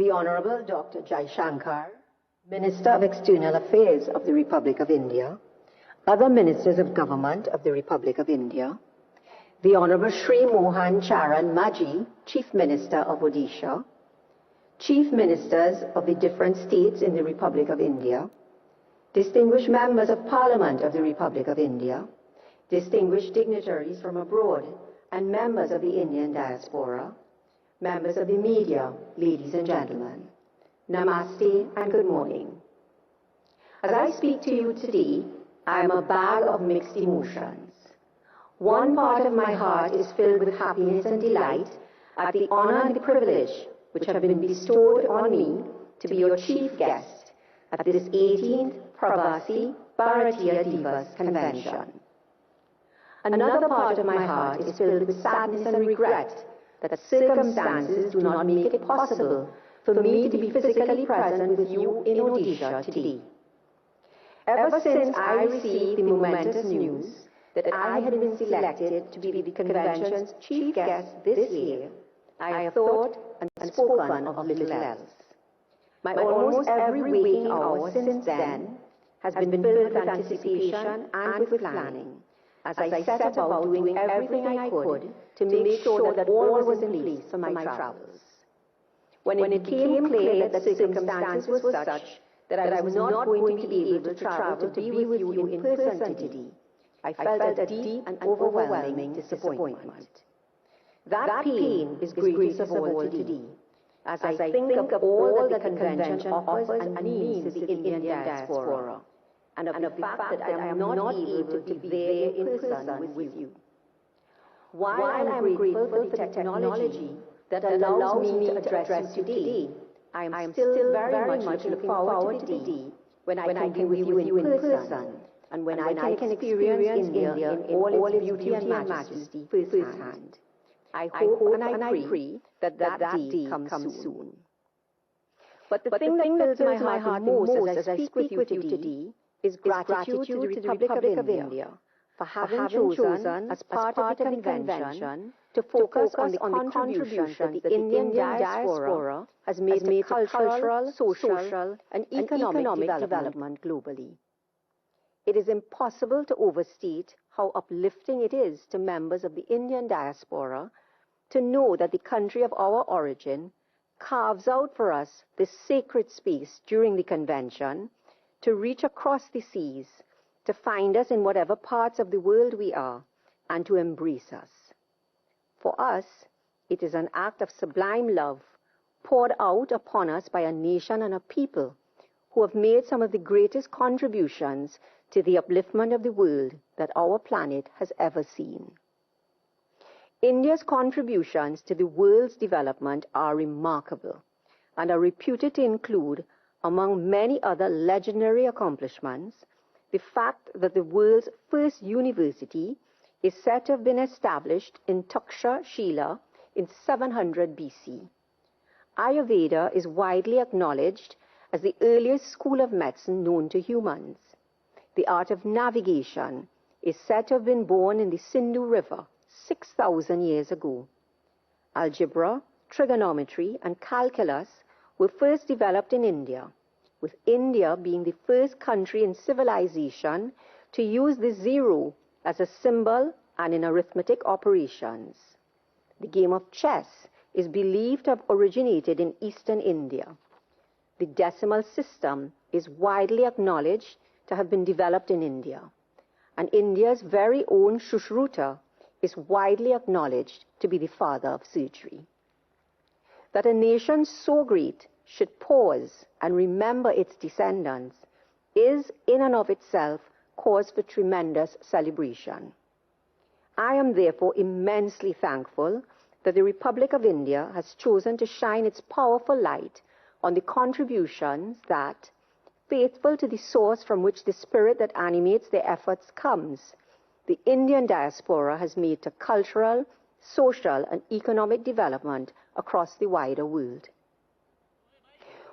The Honorable Dr. Jaishankar, Minister of External Affairs of the Republic of India, other Ministers of Government of the Republic of India, the Honorable Shri Mohan Charan Maji, Chief Minister of Odisha, Chief Ministers of the different states in the Republic of India, distinguished members of Parliament of the Republic of India, distinguished dignitaries from abroad, and members of the Indian diaspora, members of the media, ladies and gentlemen, Namaste and good morning. As I speak to you today, I am a bag of mixed emotions. One part of my heart is filled with happiness and delight at the honor and the privilege which have been bestowed on me to be your chief guest at this 18th Pravasi Bharatiya Divas convention. Another part of my heart is filled with sadness and regret that circumstances do not make it possible for me to be physically present with you in Odisha today. Ever since I received the momentous news that I had been selected to be the convention's chief guest this year, I have thought and spoken of little else. My almost every waking hour since then has been filled with anticipation and with planning, as I set about doing everything I could to make sure that all was in place for my travels. When it became clear that the circumstances were such that I was not going to be able to travel to be with you in person today, I felt a deep and overwhelming disappointment. That pain is greatest of all today, as I think of all that the convention offers and means to the Indian diaspora, and of the fact that I am not able to be there in person with you. While I am grateful for the technology that allows me to address you today, I am still very much looking forward to the day when I can be with you in person, and when I can experience India in all its beauty and majesty firsthand. I hope and I pray that day comes soon. But the thing that fills my heart most as I speak with you today is gratitude to the Republic of India for having chosen as part of the convention to focus on the contributions that the Indian diaspora has made to cultural, social, and economic development globally. It is impossible to overstate how uplifting it is to members of the Indian diaspora to know that the country of our origin carves out for us this sacred space during the convention to reach across the seas, to find us in whatever parts of the world we are, and to embrace us. For us, it is an act of sublime love poured out upon us by a nation and a people who have made some of the greatest contributions to the upliftment of the world that our planet has ever seen. India's contributions to the world's development are remarkable and are reputed to include, among many other legendary accomplishments, the fact that the world's first university is said to have been established in Takshashila in 700 BC. Ayurveda is widely acknowledged as the earliest school of medicine known to humans. The art of navigation is said to have been born in the Sindhu River 6,000 years ago. Algebra, trigonometry, and calculus were first developed in India, with India being the first country in civilization to use the zero as a symbol and in arithmetic operations. The game of chess is believed to have originated in eastern India. The decimal system is widely acknowledged to have been developed in India, and India's very own Sushruta is widely acknowledged to be the father of surgery. That a nation so great should pause and remember its descendants is in and of itself cause for tremendous celebration. I am therefore immensely thankful that the Republic of India has chosen to shine its powerful light on the contributions that, faithful to the source from which the spirit that animates their efforts comes, the Indian diaspora has made to cultural, social, and economic development across the wider world.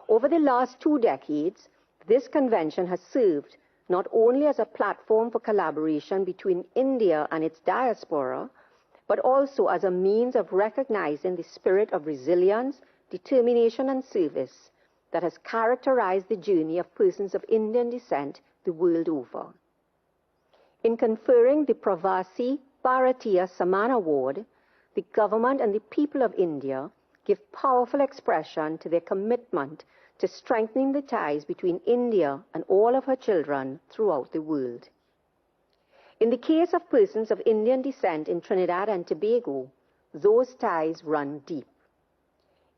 Over the last 2 decades, this convention has served not only as a platform for collaboration between India and its diaspora, but also as a means of recognizing the spirit of resilience, determination, and service that has characterized the journey of persons of Indian descent the world over. In conferring the Pravasi Bharatiya Samman Award, the government and the people of India give powerful expression to their commitment to strengthening the ties between India and all of her children throughout the world. In the case of persons of Indian descent in Trinidad and Tobago, those ties run deep.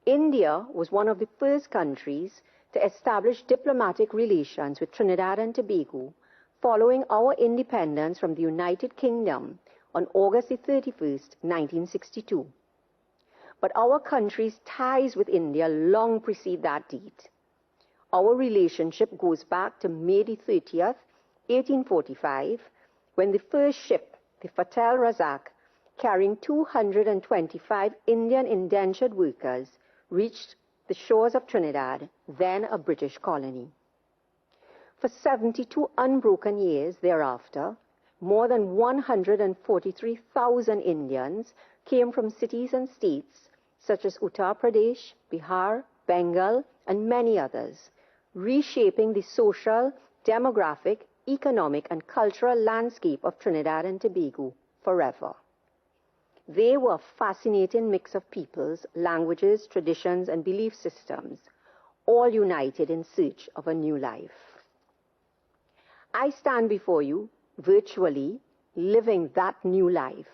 India was one of the first countries to establish diplomatic relations with Trinidad and Tobago following our independence from the United Kingdom on August 31st, 1962. But our country's ties with India long precede that date. Our relationship goes back to May 30th, 1845, when the first ship, the Fatal Razak, carrying 225 Indian indentured workers, reached the shores of Trinidad, then a British colony. For 72 unbroken years thereafter, more than 143,000 Indians came from cities and states such as Uttar Pradesh, Bihar, Bengal, and many others, reshaping the social, demographic, economic, and cultural landscape of Trinidad and Tobago forever. They were a fascinating mix of peoples, languages, traditions, and belief systems, all united in search of a new life. I stand before you, virtually, living that new life,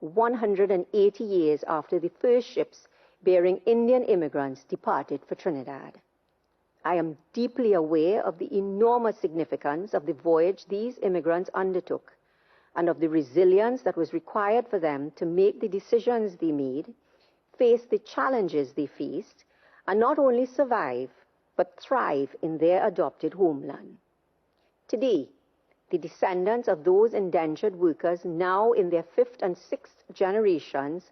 180 years after the first ships bearing Indian immigrants departed for Trinidad. I am deeply aware of the enormous significance of the voyage these immigrants undertook and of the resilience that was required for them to make the decisions they made, face the challenges they faced, and not only survive, but thrive in their adopted homeland. Today, the descendants of those indentured workers, now in their 5th and 6th generations,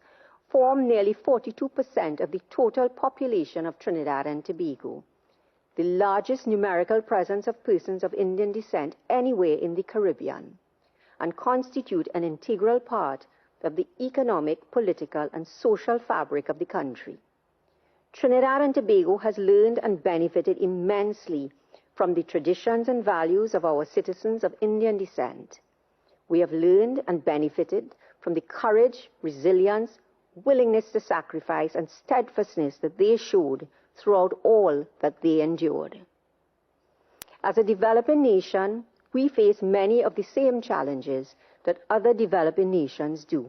form nearly 42% of the total population of Trinidad and Tobago, the largest numerical presence of persons of Indian descent anywhere in the Caribbean, and constitute an integral part of the economic, political, and social fabric of the country. Trinidad and Tobago has learned and benefited immensely from the traditions and values of our citizens of Indian descent. We have learned and benefited from the courage, resilience, willingness to sacrifice, and steadfastness that they showed throughout all that they endured. As a developing nation, we face many of the same challenges that other developing nations do.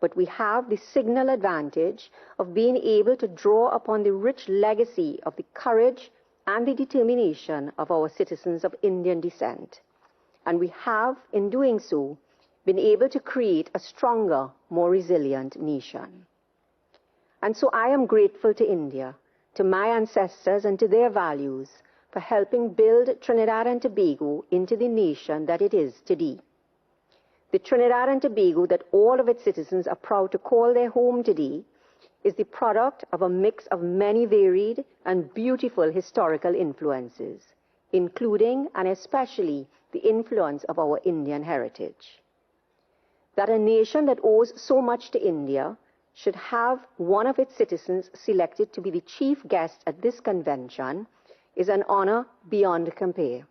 But we have the signal advantage of being able to draw upon the rich legacy of the courage and the determination of our citizens of Indian descent. And we have, in doing so, been able to create a stronger, more resilient nation. And so I am grateful to India, to my ancestors and to their values for helping build Trinidad and Tobago into the nation that it is today. The Trinidad and Tobago that all of its citizens are proud to call their home today is the product of a mix of many varied and beautiful historical influences, including and especially the influence of our Indian heritage. That a nation that owes so much to India should have one of its citizens selected to be the chief guest at this convention is an honor beyond compare.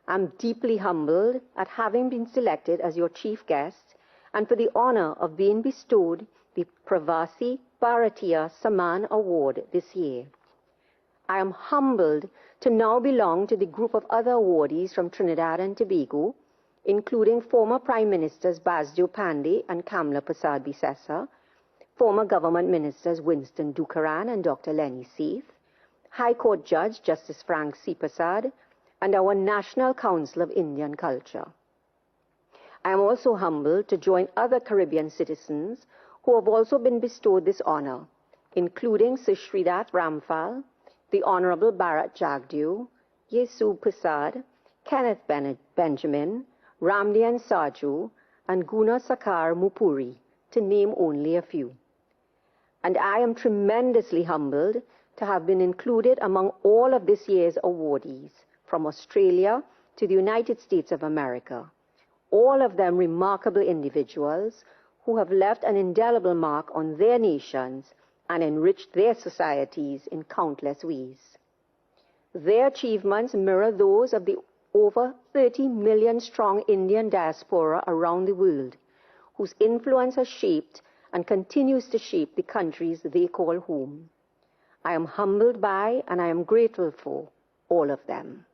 I'm deeply humbled at having been selected as your chief guest and for the honor of being bestowed the Pravasi Bharatiya Samman Award this year. I am humbled to now belong to the group of other awardees from Trinidad and Tobago, including former Prime Ministers Basdio Pandey and Kamla Persad Bissessa, former government ministers Winston Dukaran and Dr. Lenny Seith, High Court Judge Justice Frank C. Persad, and our National Council of Indian Culture. I am also humbled to join other Caribbean citizens who have also been bestowed this honor, including Sir Sridath Ramphal, the Honorable Bharat Jagdeo, Yesu Persad, Kenneth Benjamin, Ramdian Saju, and Guna Sakar Mupuri, to name only a few. And I am tremendously humbled to have been included among all of this year's awardees, from Australia to the United States of America, all of them remarkable individuals who have left an indelible mark on their nations and enriched their societies in countless ways. Their achievements mirror those of the over 30 million strong Indian diaspora around the world, whose influence has shaped and continues to shape the countries they call home. I am humbled by and I am grateful for all of them.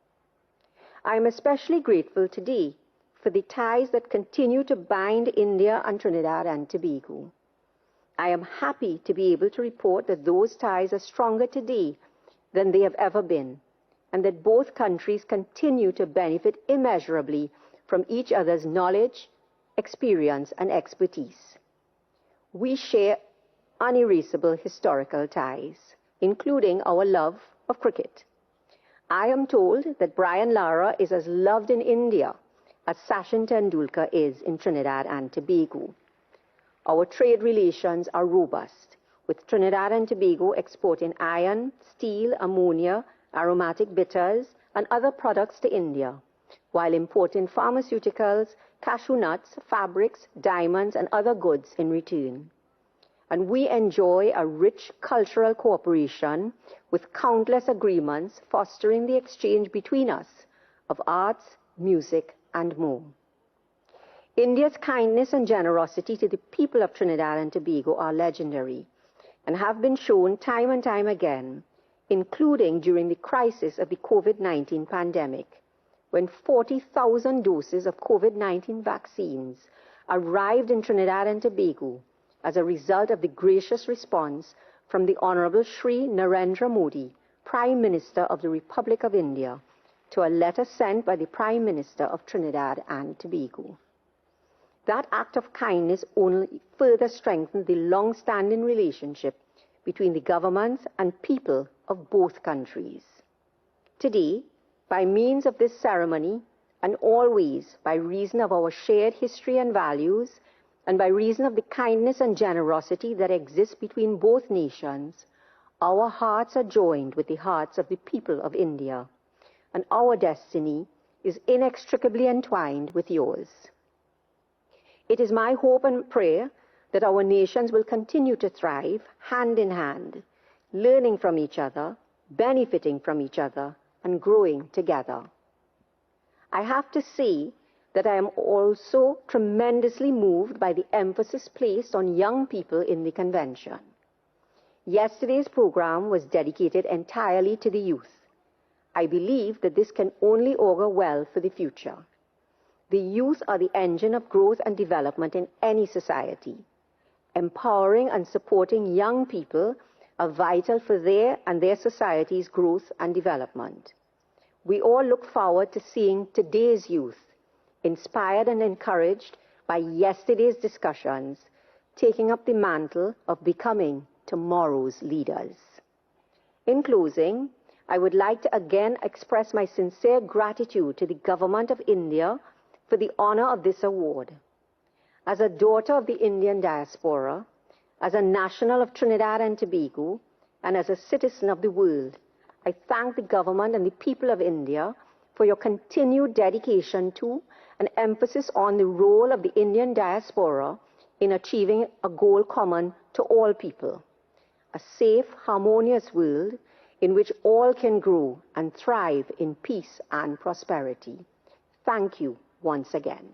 I am especially grateful today for the ties that continue to bind India and Trinidad and Tobago. I am happy to be able to report that those ties are stronger today than they have ever been, and that both countries continue to benefit immeasurably from each other's knowledge, experience, and expertise. We share unerasable historical ties, including our love of cricket. I am told that Brian Lara is as loved in India as Sachin Tendulkar is in Trinidad and Tobago. Our trade relations are robust, with Trinidad and Tobago exporting iron, steel, ammonia, aromatic bitters, and other products to India, while importing pharmaceuticals, cashew nuts, fabrics, diamonds, and other goods in return. And we enjoy a rich cultural cooperation with countless agreements fostering the exchange between us of arts, music, and more. India's kindness and generosity to the people of Trinidad and Tobago are legendary and have been shown time and time again, including during the crisis of the COVID-19 pandemic, when 40,000 doses of COVID-19 vaccines arrived in Trinidad and Tobago as a result of the gracious response from the Honorable Shri Narendra Modi, Prime Minister of the Republic of India, to a letter sent by the Prime Minister of Trinidad and Tobago. That act of kindness only further strengthened the long-standing relationship between the governments and people of both countries. Today, by means of this ceremony, and always by reason of our shared history and values, and by reason of the kindness and generosity that exists between both nations, our hearts are joined with the hearts of the people of India, and our destiny is inextricably entwined with yours. It is my hope and prayer that our nations will continue to thrive hand in hand, learning from each other, benefiting from each other, and growing together. I have to say that I am also tremendously moved by the emphasis placed on young people in the convention. Yesterday's program was dedicated entirely to the youth. I believe that this can only augur well for the future. The youth are the engine of growth and development in any society. Empowering and supporting young people are vital for their and their society's growth and development. We all look forward to seeing today's youth, inspired and encouraged by yesterday's discussions, taking up the mantle of becoming tomorrow's leaders. In closing, I would like to again express my sincere gratitude to the Government of India for the honor of this award. As a daughter of the Indian diaspora, as a national of Trinidad and Tobago, and as a citizen of the world, I thank the government and the people of India for your continued dedication to and emphasis on the role of the Indian diaspora in achieving a goal common to all people, a safe, harmonious world in which all can grow and thrive in peace and prosperity. Thank you once again.